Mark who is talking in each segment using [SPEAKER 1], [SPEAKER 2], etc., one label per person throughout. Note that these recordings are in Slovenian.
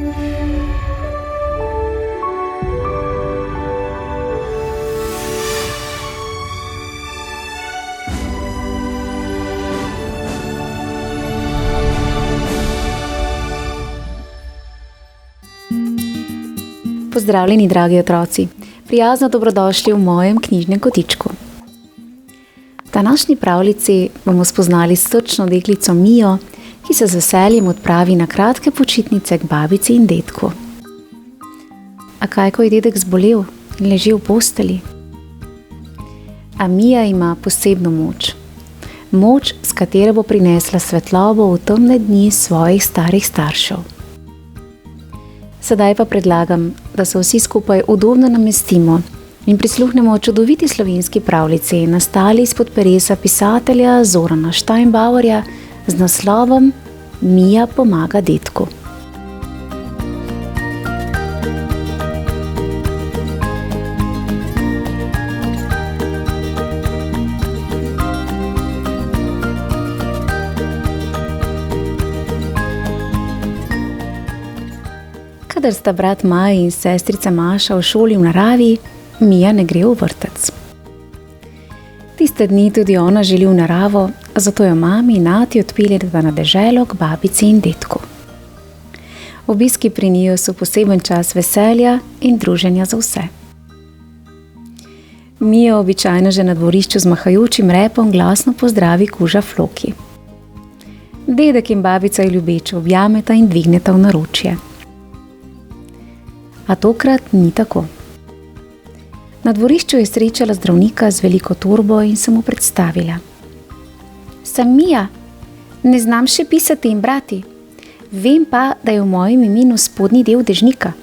[SPEAKER 1] Pozdravljeni, dragi otroci. Prijazno dobrodošli v mojem knjižnem kotičku. V današnji pravljici bomo spoznali srčno deklico Mijo, ki se z veseljem odpravi na kratke počitnice k babici in dedku. A kaj, ko je dedek zbolel in leži v posteli? A Mija ima posebno moč. Moč, s katero bo prinesla svetlobo v temne dni svojih starih staršev. Sedaj pa predlagam, da se vsi skupaj udobno namestimo in prisluhnemo čudoviti slovenski pravljici, nastali izpod peresa pisatelja Zorana Steinbauerja z naslovom Mija pomaga dedku. Kadar sta brat Maj in sestrica Maša v šoli v naravi, Mija ne gre v vrtec. Tiste dni tudi ona želi v naravo, zato jo mami in ati odpeljeta na deželo k babici in dedku. Obiski pri njiju so poseben čas veselja in druženja za vse. Mija običajno že na dvorišču z mahajočim repom glasno pozdravi kuža Floki. Dedek in babica jo ljubeče objameta in dvigneta v naročje. A tokrat ni tako. Na dvorišču je srečala zdravnika z veliko torbo in se mu predstavila. Sem Mija, ne znam še pisati in brati. Vem pa, da je v mojem imenu spodnji del dežnika.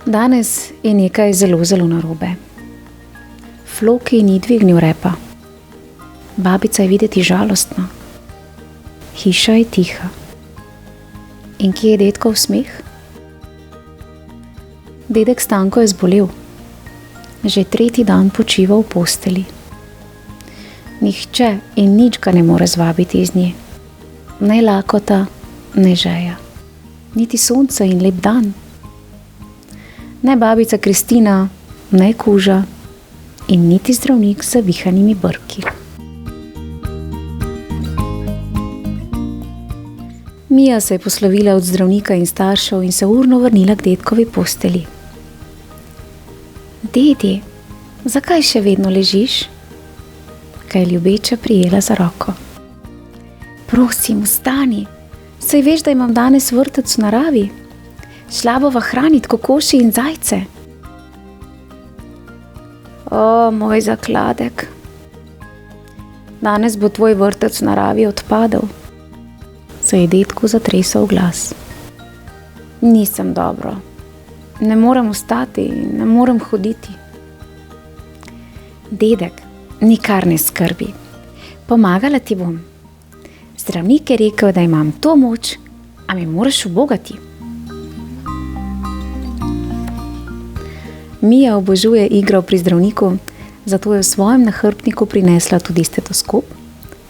[SPEAKER 1] Danes je nekaj zelo, zelo narobe. Floki ni dvignil repa. Babica je videti žalostna. Hiša je tiha. In kje je dedkov smeh? Dedek Stanko je zbolel. Že 3. dan počiva v posteli. Nihče in nič ga ne more zvabiti iz nje. Ne lakota, ne žeja. Niti sonce in lep dan. Ne babica Kristina, ne kuža in niti zdravnik z zavihanimi brki. Mija se je poslovila od zdravnika in staršev in se urno vrnila k dedkovi posteli. Dedi, zakaj še vedno ležiš? Ga je ljubeče prijela za roko. Prosim, vstani, saj veš, da imam danes vrtec v naravi. Šla bova hranit kokoši in zajce. O, moj zakladek. Danes bo tvoj vrtec v naravi odpadel. Se je dedku zatresel glas. Nisem dobro. Ne morem vstati, ne morem hoditi. Dedek, nikar ne skrbi. Pomagala ti bom. Zdravnik je rekel, da imam to moč, a me moraš ubogati. Mija obožuje igro pri zdravniku, zato je v svojem nahrbtniku prinesla tudi stetoskop,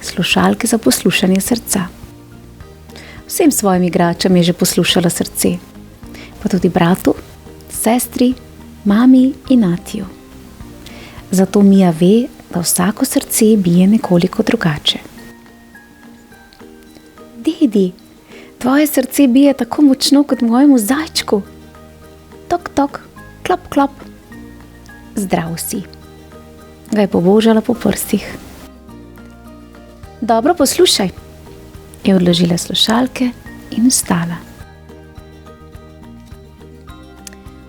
[SPEAKER 1] slušalke za poslušanje srca. Vsem svojim igračam je že poslušala srce, pa tudi bratu, sestri, mami in atiju. Zato Mija ve, da vsako srce bije nekoliko drugače. Dedi, tvoje srce bije tako močno kot mojemu zajčku. Tok, tok, klop, klop. Zdrav si. Ga je pobožala po prstih. Dobro poslušaj. Je odložila slušalke in vstala.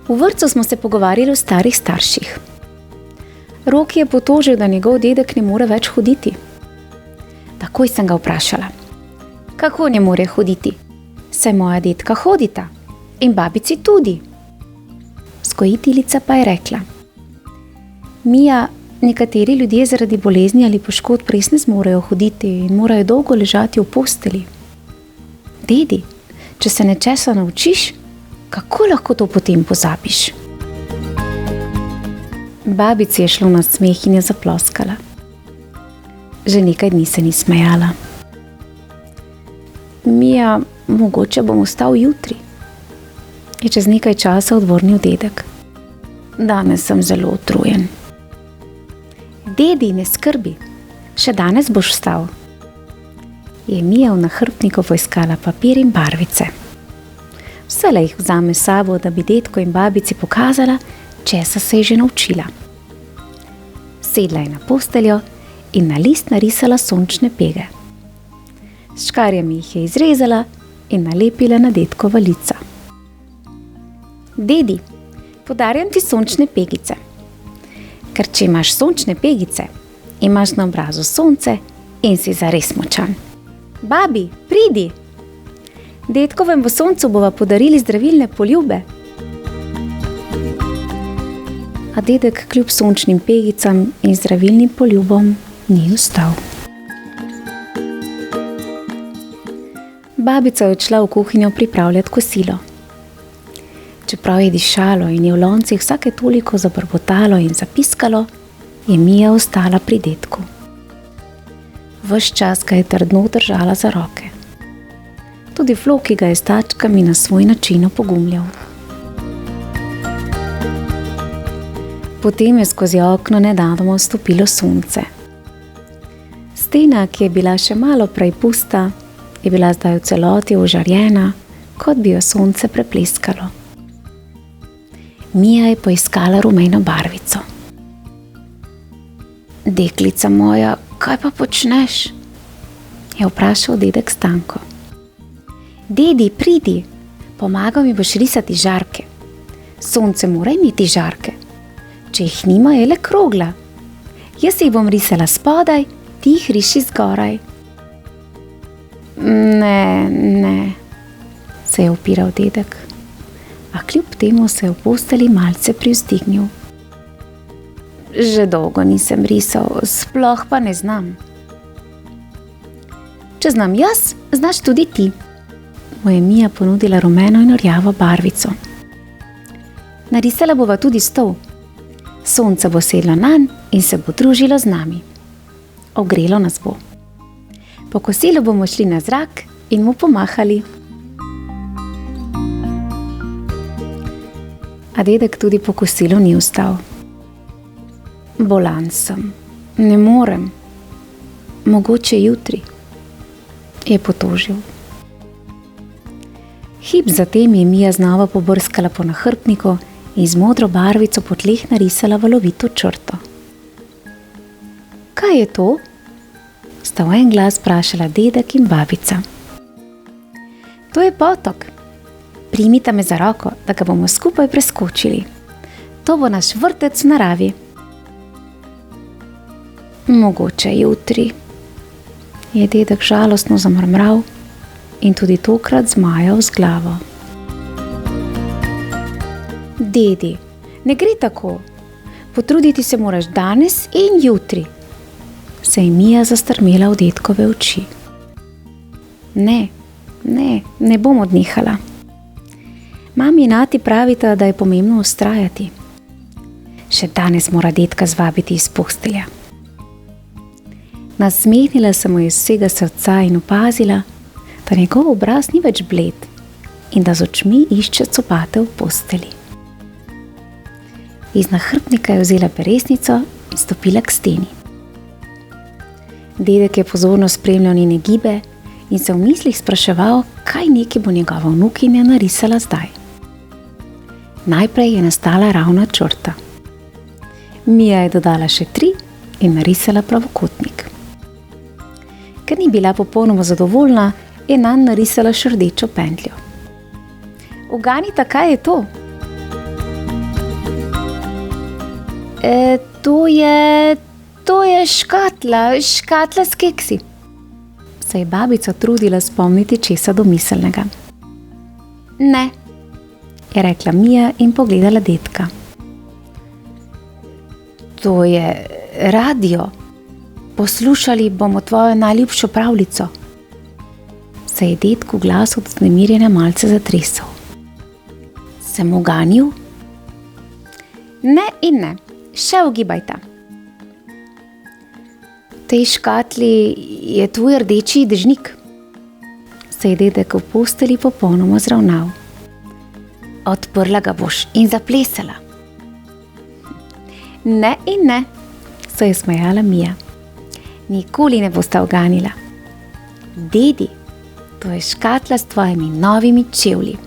[SPEAKER 1] V vrtcu smo se pogovarjali o starih starših. Roki je potožil, da njegov dedek ne more več hoditi. Takoj sem ga vprašala. Kako ne more hoditi? Saj moja dedka hodita. In babici tudi. Vzgojiteljica pa je rekla. Mija, nekateri ljudje zaradi bolezni ali poškodb res ne zmorejo hoditi in morajo dolgo ležati v posteli. Dedi, če se nečesa naučiš, kako lahko to potem pozabiš? Babici je šlo na smeh in je zaploskala. Že nekaj dni se ni smejala. Mija, mogoče bom vstal jutri, je čez nekaj časa odvrnil dedek. Danes sem zelo utrujen. Dedi, ne skrbi, še danes boš vstal. Je Mija v nahrbtniku poiskala papir in barvice. Vselej jih vzame s sabo, da bi dedku in babici pokazala, česa se je že naučila. Sedla je na posteljo in na list narisala sončne pege. S škarjami jih je izrezala in nalepila na dedkova lica. Dedi, podarjam ti sončne pegice. Ker če imaš sončne pegice, imaš na obrazu sonce in si zares močan. Babi, pridi! Dedkovem v soncu bova podarili zdravilne poljube. A dedek kljub sončnim pegicam in zdravilnim poljubom ni vstal. Babica je odšla v kuhinjo pripravljati kosilo. Čeprav je dišalo in je v loncih vsake toliko zabrbotalo in zapiskalo, je Mija ostala pri dedku. Ves čas ga je trdno držala za roke. Tudi Floki ga je s tačkami na svoj način opogumljal. Potem je skozi okno nenadoma vstopilo sonce. Stena, ki je bila še malo prej pusta, je bila zdaj v celoti ožarjena, kot bi jo sonce prepleskalo. Mija je poiskala rumeno barvico. Deklica moja, kaj pa počneš? Je vprašal dedek Stanko. Dedi, pridi, pomagaj mi boš risati žarke. Sonce mora imeti žarke. Če jih nima, je le krogla. Jaz jih bom risala spodaj, ti jih riši zgoraj. Ne, se je upiral dedek, a kljub temu se je v posteli malce privzdignil. Že dolgo nisem risal, sploh pa ne znam. Če znam jaz, znaš tudi ti, mu je Mija ponudila rumeno in rjavo barvico. Narisala bova tudi stol. Sonce bo sedlo nanj in se bo družilo z nami. Ogrelo nas bo. Po kosilu bomo šli na zrak in mu pomahali. A dedek tudi po kosilu ni vstal. Bolan sem, ne morem. Mogoče jutri, je potožil. Hip zatem je Mija znova pobrskala po nahrbtniku in z modro barvico po tleh narisala valovito črto. Kaj je to? Sta v en glas vprašala dedek in babica. To je potok. Primita me za roko, da ga bomo skupaj preskočili. To bo naš vrtec v naravi. Mogoče jutri, je dedek žalostno zamrmral in tudi tokrat zmajal z glavo. Dedi, ne gre tako. Potruditi se moraš danes in jutri. Se je Mija zastrmela v dedkove oči. Ne bom odnehala. Mami in ati pravita, da je pomembno vztrajati. Še danes mora dedka zvabiti iz postelja. Nasmehnila se mu je iz vsega srca in opazila, da njegov obraz ni več bled in da z očmi išče copate v posteli. Iz nahrbtnika je vzela peresnico in stopila k steni. Dedek je pozorno spremljal njene gibe in se v mislih spraševal, kaj neki bo njegova vnukinja narisala zdaj. Najprej je nastala ravna črta. Mija je dodala še 3 in narisala pravokotnik. Ker ni bila popolnoma zadovoljna, je nanj narisala še rdečo pentljo. Uganita, kaj je to? To je škatla s keksi. Se je babica trudila spomniti česa domiselnega. Ne, je rekla Mija in pogledala dedka. To je radio. Poslušali bomo tvojo najljubšo pravljico. Se je dedku glas od vznemirjenja malce zatresel. Sem uganil? Ne in ne, še ugibajta. V tej škatli je tvoj rdeči dežnik. se je dedek v posteli popolnoma zravnal. Odprla ga boš in zaplesala. Ne in ne, se je smejala Mija. Nikoli ne bosta uganila. Dedi, to je škatla s tvojimi novimi čevlji.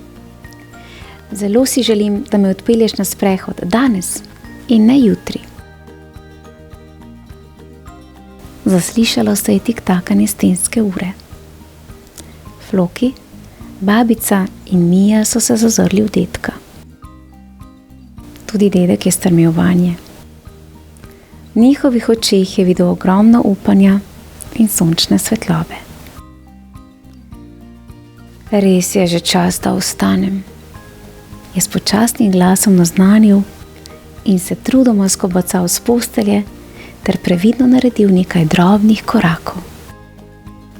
[SPEAKER 1] Zelo si želim, da me odpelješ na sprehod danes in ne jutri. Zaslišalo se je tiktakanje stenske ure. Floki, babica in Mija so se zazrli v dedka. Tudi dedek je strmel vanje. V njihovih očeh je videl ogromno upanja in sončne svetlobe. Res je že čas, da vstanem, je s počasnim glasom naznanil in se trudoma skobacal s postelje ter previdno naredil nekaj drobnih korakov.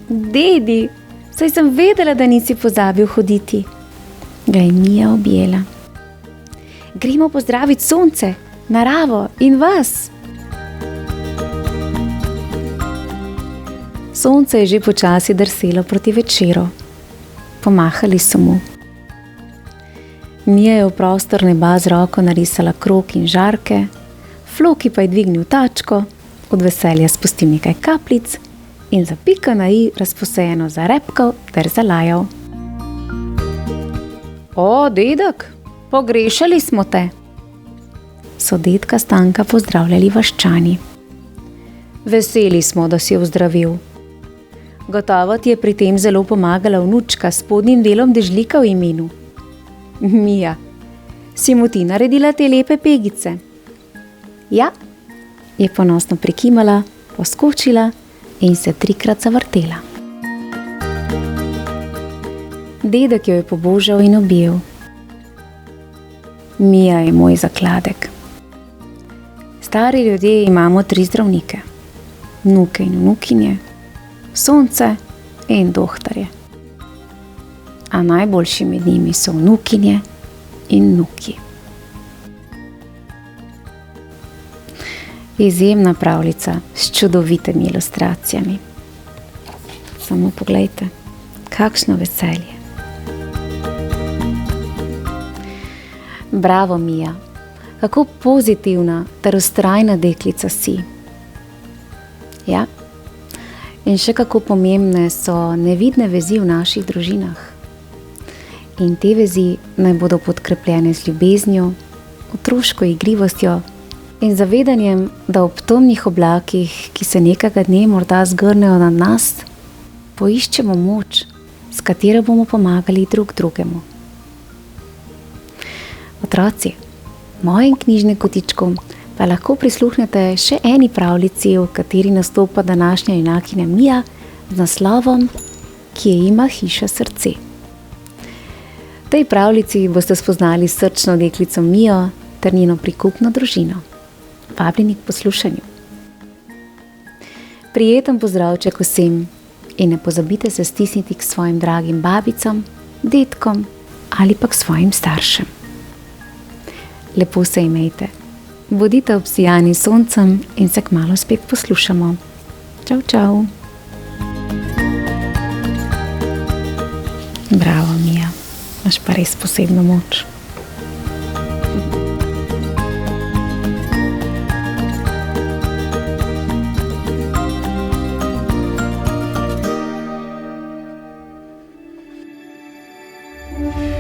[SPEAKER 1] Dedi, saj sem vedela, da nisi pozabil hoditi, ga je Mija objela. Gremo pozdraviti sonce, naravo in vas. Sonce je že počasi drselo proti večeru. Pomahali so mu. Mija je v prostor neba z roko narisala krog in žarke, Floki pa je dvignil tačko, od veselja spustil nekaj kapljic in za pika na i razposejeno zarepkal ter zalajal. O, dedek, pogrešali smo te, so dedka Stanka pozdravljali vaščani. Veseli smo, da si ozdravil. Gotovo ti je pri tem zelo pomagala vnučka s spodnjim delom dežlika v imenu. Mija, si mu ti naredila te lepe pegice? Ja, je ponosno prikimala, poskočila in se 3-krat zavrtela. Dedek jo je pobožal in objel. Mija je moj zakladek. Stari ljudje imamo 3 zdravnike, vnuke in vnukinje, sonce in dohtarje. A najboljši med njimi so vnukinje in vnuki. Izjemna pravljica s čudovitimi ilustracijami. Samo poglejte, kakšno veselje. Bravo, Mija, kako pozitivna ter vztrajna deklica si. Ja, in še kako pomembne so nevidne vezi v naših družinah. In te vezi naj bodo podkrepljene z ljubeznijo, otroško igrivostjo in zavedanjem, da ob temnih oblakih, ki se nekega dne morda zgrnejo nad nas, poiščemo moč, s katero bomo pomagali drug drugemu. Otroci, mojim knjižnim kotičkom pa lahko prisluhnete še eni pravljici, v kateri nastopa današnja junakinja Mija z naslovom Kje ima hiša srce. V tej pravljici boste spoznali srčno deklico Mijo ter njeno prikupno družino. Vabljeni k poslušanju. Prijeten pozdravček vsem in ne pozabite se stisniti k svojim dragim babicam, dedkom ali pa k svojim staršem. Lepo se imejte, bodite obsijani soncem in se kmalu spet poslušamo. Čau, čau. Bravo, Mija, imaš pa res posebno moč.
[SPEAKER 2] Thank you.